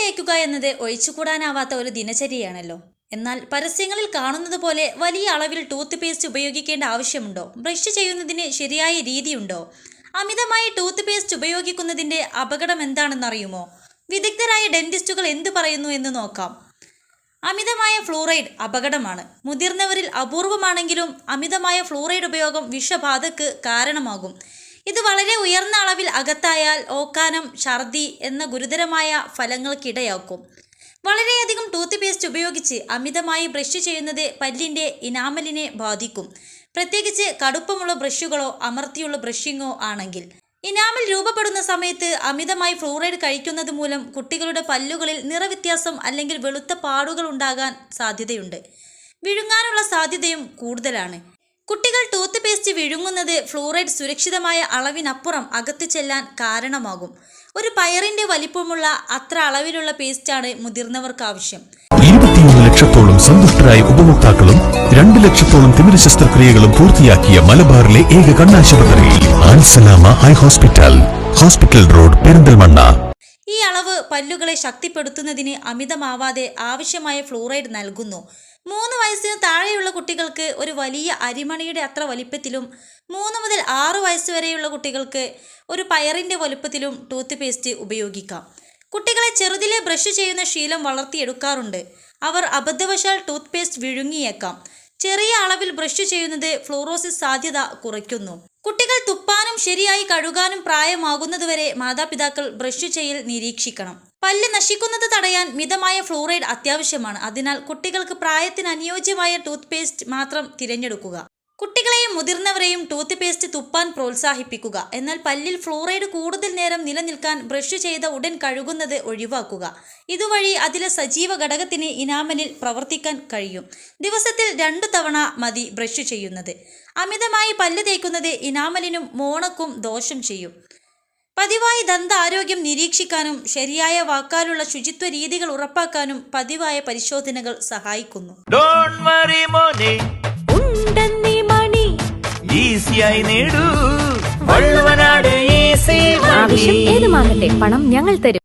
തേക്കുക എന്നത് ഒഴിച്ചുകൂടാനാവാത്ത ഒരു ദിനചര്യയാണല്ലോ. എന്നാൽ പരസ്യങ്ങളിൽ കാണുന്നത് പോലെ വലിയ അളവിൽ ടൂത്ത് പേസ്റ്റ് ഉപയോഗിക്കേണ്ട ആവശ്യമുണ്ടോ? ബ്രഷ് ചെയ്യുന്നതിന് ശരിയായ രീതിയുണ്ടോ? അമിതമായി ടൂത്ത് പേസ്റ്റ് ഉപയോഗിക്കുന്നതിൻ്റെ അപകടം എന്താണെന്നറിയുമോ? വിദഗ്ധരായ ഡെന്റിസ്റ്റുകൾ എന്തു പറയുന്നു എന്ന് നോക്കാം. അമിതമായ ഫ്ലൂറൈഡ് അപകടമാണ്. മുതിർന്നവരിൽ അപൂർവമാണെങ്കിലും അമിതമായ ഫ്ലൂറൈഡ് ഉപയോഗം വിഷബാധക്ക് കാരണമാകും. ഇത് വളരെ ഉയർന്ന അളവിൽ അകത്തായാൽ ഓക്കാനം, ഛർദി എന്ന ഗുരുതരമായ ഫലങ്ങൾക്കിടയാക്കും. വളരെയധികം ടൂത്ത് പേസ്റ്റ് ഉപയോഗിച്ച് അമിതമായി ബ്രഷ് ചെയ്യുന്നത് പല്ലിൻ്റെ ഇനാമലിനെ ബാധിക്കും. പ്രത്യേകിച്ച് കടുപ്പമുള്ള ബ്രഷുകളോ അമർത്തിയുള്ള ബ്രഷിങ്ങോ ആണെങ്കിൽ. ഇനാമൽ രൂപപ്പെടുന്ന സമയത്ത് അമിതമായി ഫ്ലൂറൈഡ് കഴിക്കുന്നത് മൂലം കുട്ടികളുടെ പല്ലുകളിൽ നിറവ്യത്യാസം അല്ലെങ്കിൽ വെളുത്ത പാടുകൾ ഉണ്ടാകാൻ സാധ്യതയുണ്ട്. വിഴുങ്ങാനുള്ള സാധ്യതയും കൂടുതലാണ്. കുട്ടികൾ ടൂത്ത് പേസ്റ്റ് വിഴുങ്ങുന്നത് ഫ്ലൂറൈഡ് സുരക്ഷിതമായ അളവിനപ്പുറം അകത്തു ചെല്ലാൻ കാരണമാകും. ഒരു പയറിന്റെ വലിപ്പമുള്ള അത്ര അളവിലുള്ള പേസ്റ്റാണ് മുതിർന്നവർക്ക് ആവശ്യം. 21 ലക്ഷത്തോളം സന്തുഷ്ടരായ ഉപഭോക്താക്കളും 2 ലക്ഷത്തോളം തിമിര ശസ്ത്രക്രിയകളും പൂർത്തിയാക്കിയ മലബാറിലെ ഏക കണ്ണാശുപത്രി Alsalama eye hospital, hospital road, Perinthalmanna. ഈ അളവ് പല്ലുകളെ ശക്തിപ്പെടുത്തുന്നതിന് അമിതമാവാതെ ആവശ്യമായ ഫ്ലൂറൈഡ് നൽകുന്നു. 3 വയസ്സിന് താഴെയുള്ള കുട്ടികൾക്ക് ഒരു വലിയ അരിമണിയുടെ അത്ര വലിപ്പത്തിലും 3 മുതൽ 6 വയസ്സ് വരെയുള്ള കുട്ടികൾക്ക് ഒരു പയറിൻ്റെ വലുപ്പത്തിലും ടൂത്ത് പേസ്റ്റ് ഉപയോഗിക്കാം. കുട്ടികളെ ചെറുതിലെ ബ്രഷ് ചെയ്യുന്ന ശീലം വളർത്തിയെടുക്കാറുണ്ട്. അവർ അബദ്ധവശാൽ ടൂത്ത് പേസ്റ്റ് വിഴുങ്ങിയേക്കാം. ചെറിയ അളവിൽ ബ്രഷ് ചെയ്യുന്നത് ഫ്ലൂറോസിസ് സാധ്യത കുറയ്ക്കുന്നു. കുട്ടികൾ തുപ്പാനും ശരിയായി കഴുകാനും പ്രായമാകുന്നതുവരെ മാതാപിതാക്കൾ ബ്രഷ് ചെയ്യൽ നിരീക്ഷിക്കണം. പല്ല് നശിക്കുന്നത് തടയാൻ മിതമായ ഫ്ലൂറൈഡ് അത്യാവശ്യമാണ്. അതിനാൽ കുട്ടികൾക്ക് പ്രായത്തിന് അനുയോജ്യമായ ടൂത്ത് പേസ്റ്റ് മാത്രം തിരഞ്ഞെടുക്കുക. കുട്ടികളെയും മുതിർന്നവരെയും ടൂത്ത് പേസ്റ്റ് തുപ്പാൻ പ്രോത്സാഹിപ്പിക്കുക. എന്നാൽ പല്ലിൽ ഫ്ലൂറൈഡ് കൂടുതൽ നേരം നിലനിൽക്കാൻ ബ്രഷ് ചെയ്ത ഉടൻ കഴുകുന്നത് ഒഴിവാക്കുക. ഇതുവഴി അതിലെ സജീവ ഘടകത്തിന് ഇനാമലിൽ പ്രവർത്തിക്കാൻ കഴിയും. ദിവസത്തിൽ 2 തവണ മതി ബ്രഷ് ചെയ്യുന്നത്. അമിതമായി പല്ല് തേക്കുന്നത് ഇനാമലിനും മോണക്കും ദോഷം ചെയ്യും. പതിവായി ദന്ത ആരോഗ്യം നിരീക്ഷിക്കാനും ശരിയായ വാക്കാലുള്ള ശുചിത്വ രീതികൾ ഉറപ്പാക്കാനും പതിവായ പരിശോധനകൾ സഹായിക്കുന്നു. ആവശ്യം ഏതുമാകട്ടെ, പണം ഞങ്ങൾ തരും.